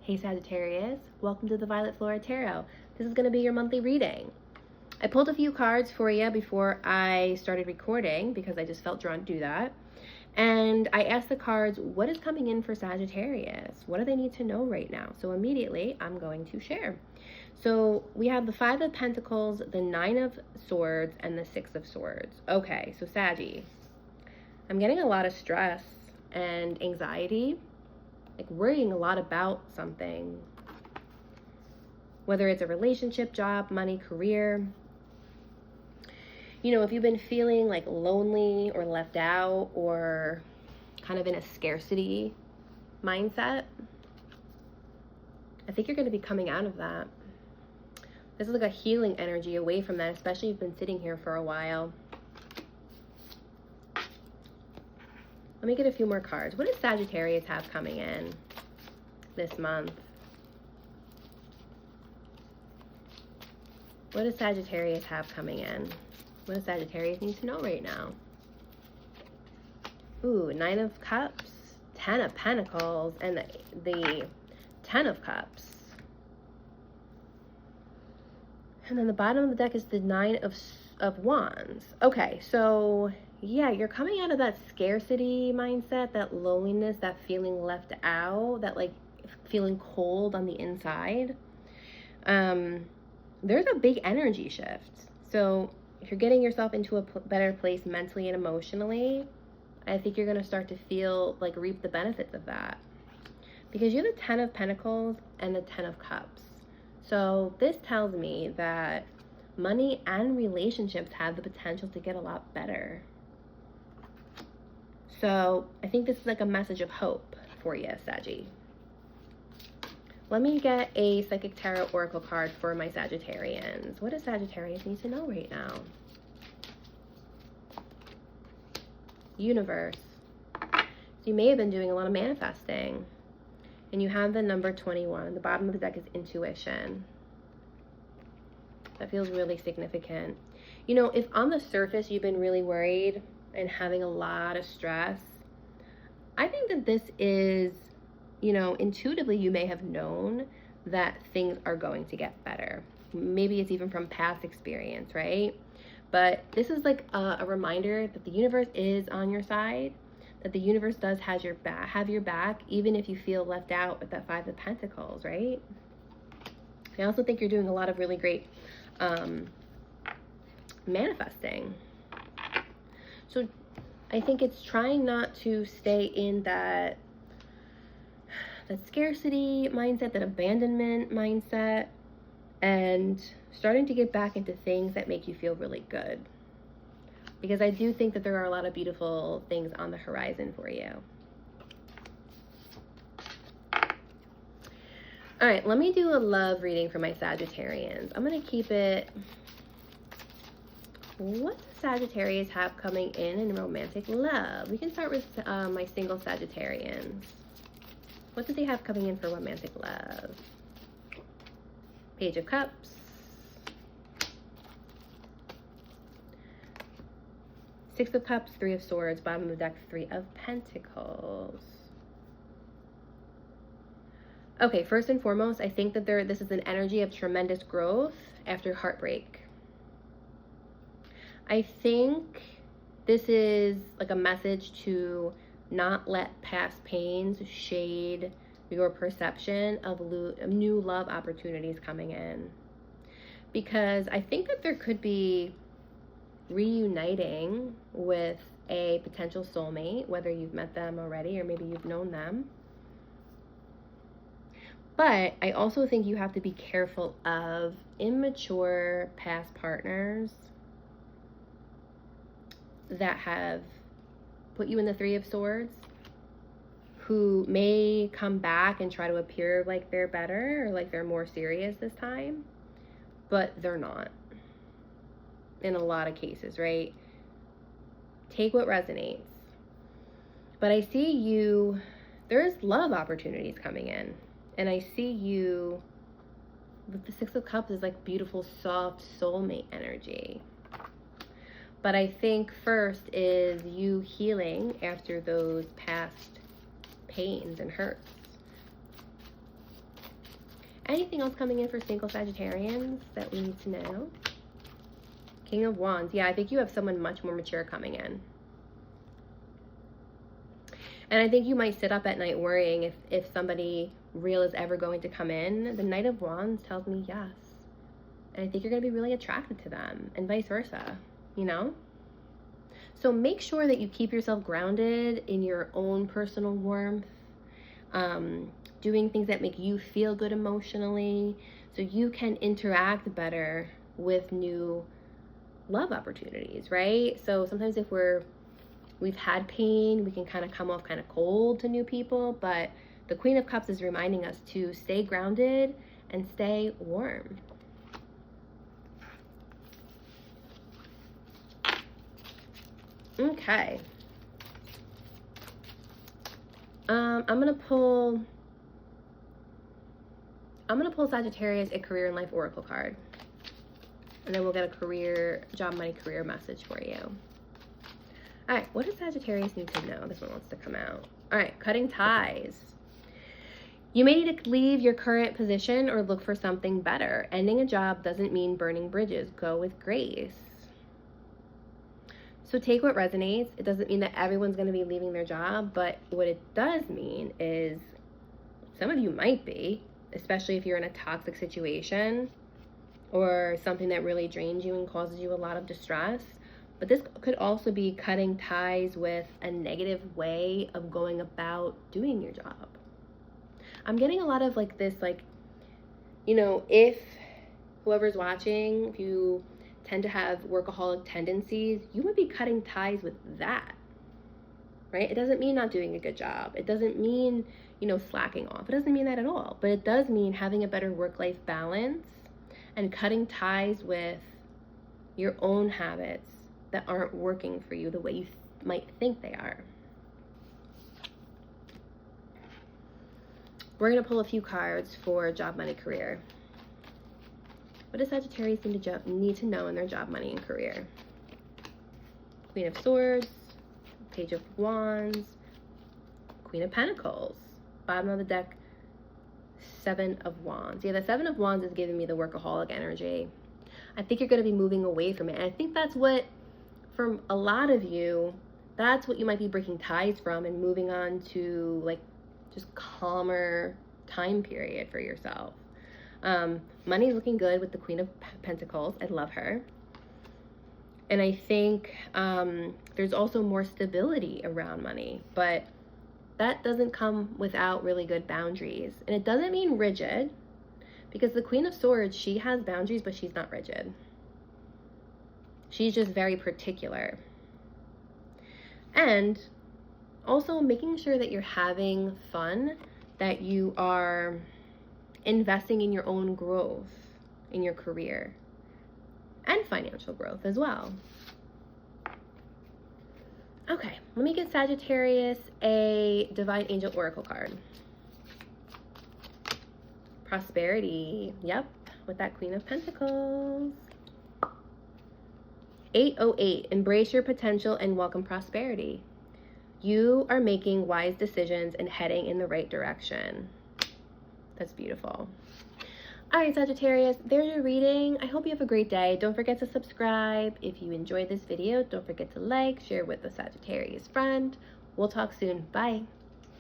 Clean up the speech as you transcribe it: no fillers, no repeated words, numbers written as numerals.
Hey Sagittarius, welcome to the Violet Flora Tarot. This is going to be your monthly reading. I pulled a few cards for you before I started recording because I just felt drawn to do that. And I asked the cards, what is coming in for Sagittarius? What do they need to know right now? So immediately I'm going to share. So we have the Five of Pentacles, the Nine of Swords, and the Six of Swords. Okay, so Saggy, I'm getting a lot of stress and anxiety, like worrying a lot about something, whether it's a relationship, job, money, career. You know, if you've been feeling like lonely or left out or kind of in a scarcity mindset, I think you're going to be coming out of that. This is like a healing energy away from that, especially if you've been sitting here for a while. Let me get a few more cards. What does Sagittarius have coming in this month? What does Sagittarius have coming in? What does Sagittarius need to know right now? Ooh, Nine of Cups, Ten of Pentacles, and the Ten of Cups. And then the bottom of the deck is the Nine of Wands. Okay, so yeah, you're coming out of that scarcity mindset, that loneliness, that feeling left out, that like feeling cold on the inside. There's a big energy shift. So if you're getting yourself into a better place mentally and emotionally, I think you're going to start to feel like reap the benefits of that. Because you have the Ten of Pentacles and the Ten of Cups. So this tells me that money and relationships have the potential to get a lot better. So I think this is like a message of hope for you, Saggy. Let me get a Psychic Tarot Oracle card for my Sagittarians. What does Sagittarius need to know right now? Universe. So you may have been doing a lot of manifesting. And you have the number 21. The bottom of the deck is intuition. That feels really significant. You know, if on the surface you've been really worried and having a lot of stress, I think that this is, you know, intuitively you may have known that things are going to get better. Maybe it's even from past experience, right? But this is like a reminder that the universe is on your side, that the universe does have your back, even if you feel left out with that Five of Pentacles, right? I also think you're doing a lot of really great manifesting. So I think it's trying not to stay in that scarcity mindset, that abandonment mindset, and starting to get back into things that make you feel really good. Because I do think that there are a lot of beautiful things on the horizon for you. All right, let me do a love reading for my Sagittarians. I'm going to keep it. What does Sagittarius have coming in romantic love? We can start with my single Sagittarians. What do they have coming in for romantic love? Page of Cups. Six of Cups, Three of Swords, bottom of the deck, Three of Pentacles. Okay, first and foremost, I think that this is an energy of tremendous growth after heartbreak. I think this is like a message to not let past pains shade your perception of new love opportunities coming in. Because I think that there could be reuniting with a potential soulmate, whether you've met them already or maybe you've known them. But I also think you have to be careful of immature past partners that have put you in the Three of Swords, who may come back and try to appear like they're better or like they're more serious this time, but they're not in a lot of cases, right? Take what resonates. But I see you, there's love opportunities coming in. And I see you with the Six of Cups is like beautiful, soft soulmate energy. But I think first is you healing after those past pains and hurts. Anything else coming in for single Sagittarians that we need to know? King of Wands. Yeah, I think you have someone much more mature coming in. And I think you might sit up at night worrying if somebody real is ever going to come in. The Knight of Wands tells me yes. And I think you're going to be really attracted to them, and vice versa, you know? So make sure that you keep yourself grounded in your own personal warmth, doing things that make you feel good emotionally, so you can interact better with new love opportunities, right? So sometimes if we've had pain, we can kind of come off kind of cold to new people, but the Queen of Cups is reminding us to stay grounded and stay warm. Okay. I'm gonna pull Sagittarius a career and life oracle card. And then we'll get a career, job, money, career message for you. All right, what does Sagittarius need to know? This one wants to come out. All right, cutting ties. You may need to leave your current position or look for something better. Ending a job doesn't mean burning bridges. Go with grace. So take what resonates. It doesn't mean that everyone's going to be leaving their job, but what it does mean is some of you might be, especially if you're in a toxic situation or something that really drains you and causes you a lot of distress. But this could also be cutting ties with a negative way of going about doing your job. I'm getting a lot of like this, like, you know, if whoever's watching, if you tend to have workaholic tendencies, you would be cutting ties with that, right? It doesn't mean not doing a good job. It doesn't mean, you know, slacking off. It doesn't mean that at all. But it does mean having a better work-life balance and cutting ties with your own habits that aren't working for you the way you might think they are. We're going to pull a few cards for job, money, career. What does Sagittarius need to know in their job, money, and career? Queen of Swords, Page of Wands, Queen of Pentacles. Bottom of the deck, Seven of Wands. Yeah, the Seven of Wands is giving me the workaholic energy. I think you're going to be moving away from it. And I think that's what, from a lot of you, that's what you might be breaking ties from and moving on to, like, just calmer time period for yourself. Money's looking good with the Queen of Pentacles. I love her. And I think there's also more stability around money, but that doesn't come without really good boundaries. And it doesn't mean rigid, because the Queen of Swords, she has boundaries, but she's not rigid. She's just very particular. And also making sure that you're having fun, that you are investing in your own growth in your career and financial growth as well. Okay, let me get Sagittarius a Divine Angel Oracle card. Prosperity, yep, with that Queen of Pentacles. 808, embrace your potential and welcome prosperity. You are making wise decisions and heading in the right direction. That's beautiful. All right, Sagittarius, there's your reading. I hope you have a great day. Don't forget to subscribe. If you enjoyed this video, don't forget to like, share with a Sagittarius friend. We'll talk soon. Bye.